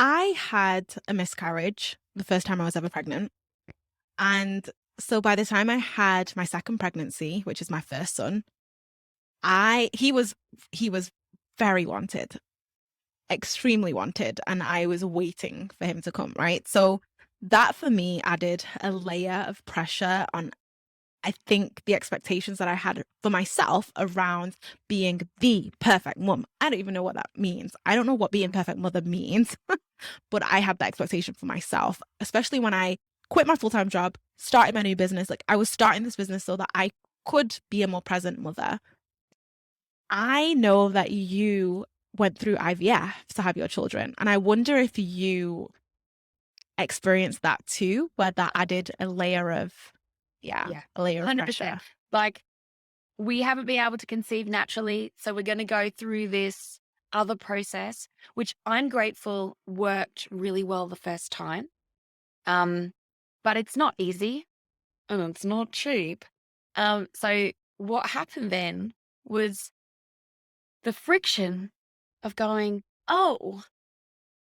I had a miscarriage the first time I was ever pregnant. And so by the time I had my second pregnancy, which is my first son, I he was very wanted, extremely wanted, and I was waiting for him to come, right? So that for me added a layer of pressure on, I think, the expectations that I had for myself around being the perfect mom. I don't even know what that means. I don't know what being perfect mother means, but I had that expectation for myself, especially when I quit my full-time job, started my new business. Like I was starting this business so that I could be a more present mother. I know that you went through IVF to have your children, and I wonder if you experienced that too, where that added a layer of, yeah, Yeah, a layer of 100%. pressure. Like, we haven't been able to conceive naturally, so we're going to go through this other process, which I'm grateful worked really well the first time. Um, but it's not easy and it's not cheap. So what happened then was the friction of going, oh,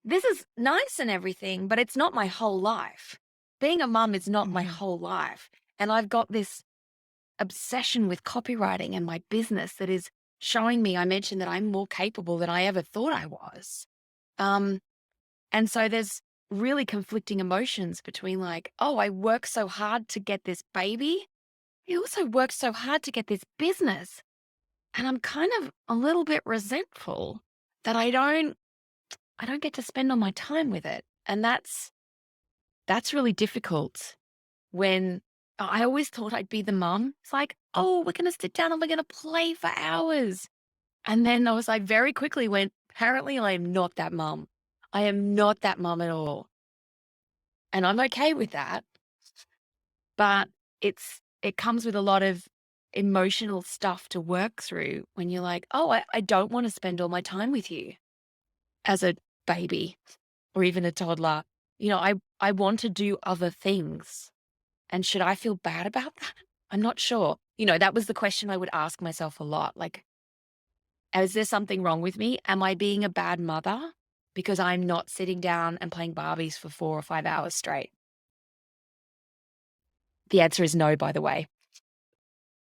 this is nice and everything, but it's not my whole life. Being a mum is not my Mhm. whole life. And I've got this obsession with copywriting and my business that is showing me, I mentioned that I'm more capable than I ever thought I was. Um, and so there's really conflicting emotions between like, oh, I work so hard to get this baby. I also work so hard to get this business. And I'm kind of a little bit resentful that I don't get to spend all my time with it. And that's really difficult when I always thought I'd be the mum. It's like, oh, we're going to sit down and we're going to play for hours. And then I was like, very quickly went, apparently I am not that mum. I am not that mum at all. And I'm okay with that. But it comes with a lot of emotional stuff to work through when you're like, oh, I don't want to spend all my time with you as a baby or even a toddler. I want to do other things. And should I feel bad about that? I'm not sure. That was the question I would ask myself a lot. Like, is there something wrong with me? Am I being a bad mother because I'm not sitting down and playing Barbies for 4 or 5 hours straight? The answer is no, by the way.